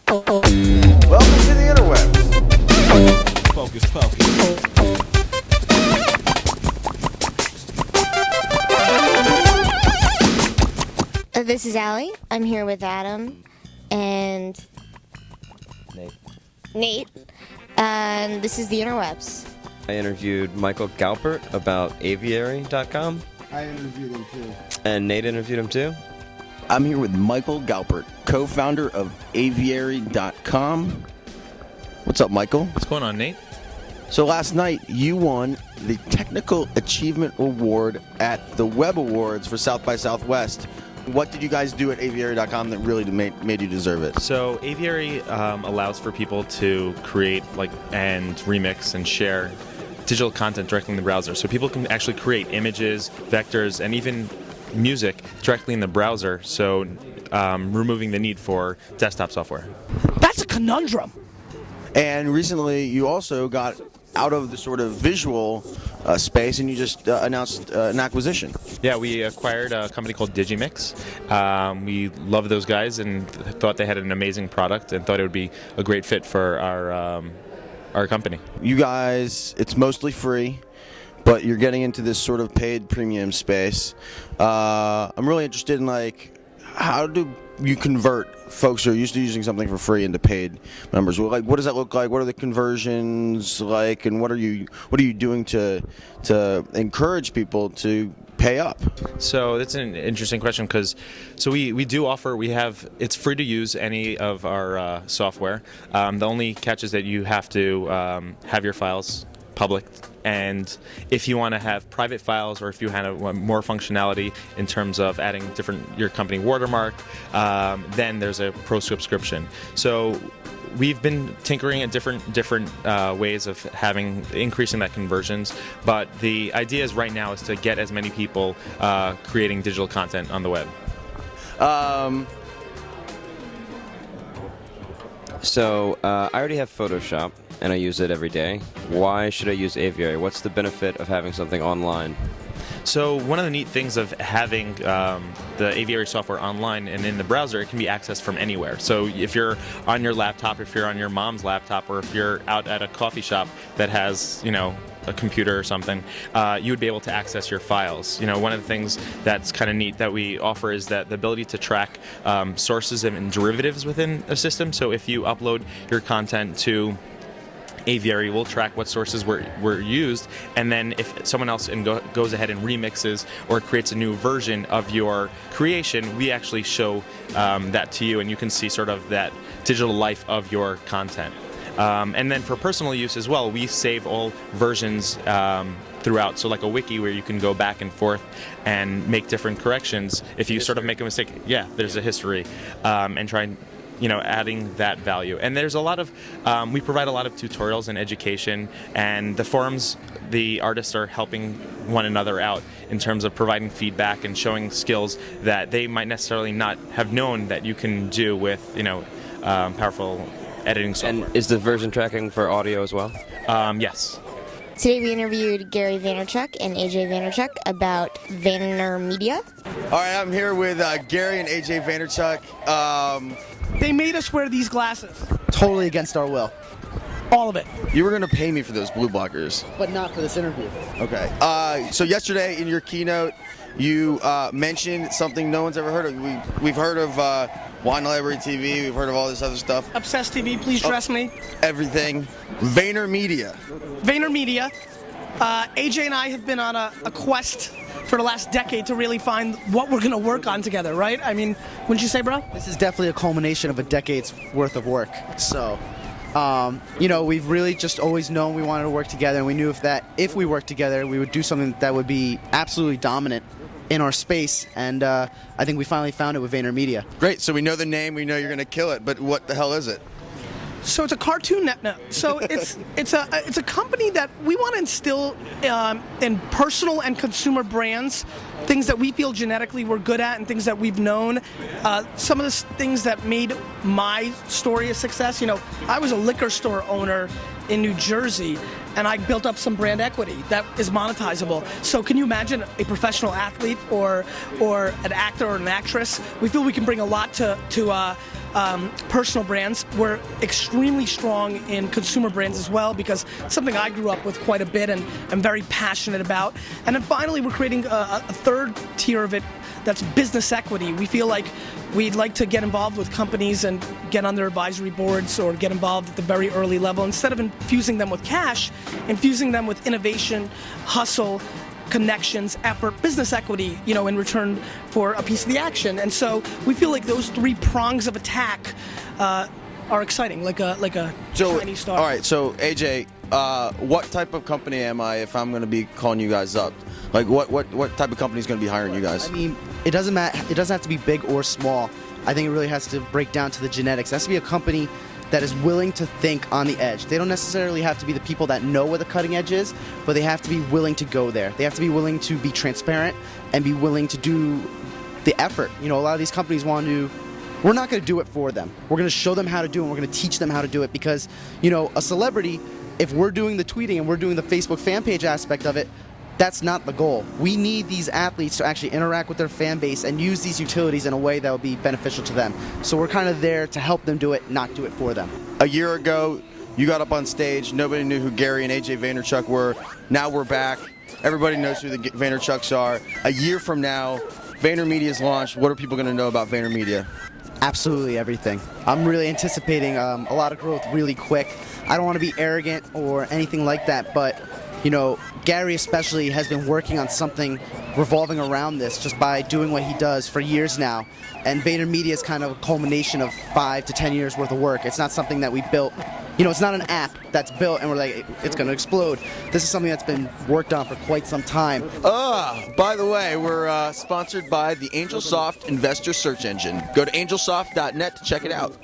Welcome to the interwebs. Focus, focus. This is Allie. I'm here with Adam and Nate. And this is the interwebs. I interviewed Michael Galpert about Aviary.com. I interviewed him too. And Nate interviewed him too. I'm here with Michael Galpert, co-founder of Aviary.com. What's up, Michael? What's going on, Nate? So last night, you won the Technical Achievement Award at the Web Awards for South by Southwest. What did you guys do at Aviary.com that really made you deserve it? So Aviary allows for people to create and remix and share digital content directly in the browser. So people can actually create images, vectors, and even music directly in the browser, so removing the need for desktop software. That's a conundrum. And recently, you also got out of the sort of visual space, and you just announced an acquisition. Yeah, we acquired a company called Digimix. We love those guys and thought they had an amazing product and thought it would be a great fit for our company. You guys, it's mostly free, but you're getting into this sort of paid premium space. I'm really interested in how do you convert folks who are used to using something for free into paid members? Well, what does that look like? What are the conversions like? And what are you doing to encourage people to pay up? So that's an interesting question because we do offer, it's free to use any of our software. The only catch is that you have to have your files public, and if you want to have private files or if you want more functionality in terms of adding your company watermark, then there's a pro subscription. So we've been tinkering at different ways of increasing that conversions, but the idea is right now is to get as many people creating digital content on the web. So I already have Photoshop, and I use it every day. Why should I use Aviary? What's the benefit of having something online? So one of the neat things of having the Aviary software online and in the browser, it can be accessed from anywhere. So if you're on your laptop, if you're on your mom's laptop, or if you're out at a coffee shop that has, a computer or something, you would be able to access your files. One of the things that's kind of neat that we offer is that the ability to track sources and derivatives within a system. So if you upload your content to Aviary, will track what sources were used, and then if someone else goes ahead and remixes or creates a new version of your creation, we actually show that to you, and you can see sort of that digital life of your content. And then for personal use as well, we save all versions throughout. So like a wiki where you can go back and forth and make different corrections. If you sort of make a mistake, there's a history, and try and adding that value. And there's a lot of, we provide a lot of tutorials and education, and the forums, the artists are helping one another out in terms of providing feedback and showing skills that they might necessarily not have known that you can do with, powerful editing software. And is the version tracking for audio as well? Yes. Today we interviewed Gary Vaynerchuk and AJ Vaynerchuk about VaynerMedia. All right, I'm here with Gary and AJ Vaynerchuk. They made us wear these glasses. Totally against our will, All of it. You were going to pay me for those blue blockers. but not for this interview. Okay. So yesterday in your keynote, you mentioned something no one's ever heard of. We've heard of Wine Library TV. We've heard of all this other stuff. Obsessed TV, please dress me. Everything. VaynerMedia. VaynerMedia. AJ and I have been on a quest for the last decade to really find what we're going to work on together, right? I mean, wouldn't you say, bro? This is definitely a culmination of a decade's worth of work. So, we've really just always known we wanted to work together, and we knew if we worked together, we would do something that would be absolutely dominant in our space, and I think we finally found it with VaynerMedia. Great. So we know the name. We know you're going to kill it. But what the hell is it? So it's a cartoon network. So it's a company that we want to instill in personal and consumer brands, things that we feel genetically we're good at and things that we've known. Some of the things that made my story a success. I was a liquor store owner in New Jersey, and I built up some brand equity that is monetizable. So can you imagine a professional athlete or an actor or an actress? We feel we can bring a lot to personal brands. We're extremely strong in consumer brands as well, because it's something I grew up with quite a bit and I'm very passionate about. And then finally, we're creating a third tier of it that's business equity. We feel like we'd like to get involved with companies and get on their advisory boards or get involved at the very early level. Instead of infusing them with cash, infusing them with innovation, hustle, connections, effort, business equity, in return for a piece of the action. And so we feel like those three prongs of attack are exciting, like a shiny star. All right, so AJ, what type of company am I if I'm going to be calling you guys up? Like, what type of company is going to be hiring you guys? I mean, it doesn't matter. It doesn't have to be big or small. I think it really has to break down to the genetics. It has to be a company that is willing to think on the edge. They don't necessarily have to be the people that know where the cutting edge is, but they have to be willing to go there. They have to be willing to be transparent and be willing to do the effort. A lot of these companies want to. We're not going to do it for them. We're going to show them how to do it, and we're going to teach them how to do it, because, a celebrity, if we're doing the tweeting and we're doing the Facebook fan page aspect of it, that's not the goal. We need these athletes to actually interact with their fan base and use these utilities in a way that will be beneficial to them. So we're kind of there to help them do it, not do it for them. A year ago, you got up on stage. Nobody knew who Gary and AJ Vaynerchuk were. Now we're back. Everybody knows who the Vaynerchucks are. A year from now, VaynerMedia is launched. What are people going to know about VaynerMedia? Absolutely everything. I'm really anticipating a lot of growth really quick. I don't want to be arrogant or anything like that, but Gary especially has been working on something revolving around this just by doing what he does for years now. And VaynerMedia is kind of a culmination of 5 to 10 years worth of work. It's not something that we built. It's not an app that's built and we're like, it's going to explode. This is something that's been worked on for quite some time. By the way, we're sponsored by the AngelSoft Investor Search Engine. Go to angelsoft.net to check it out.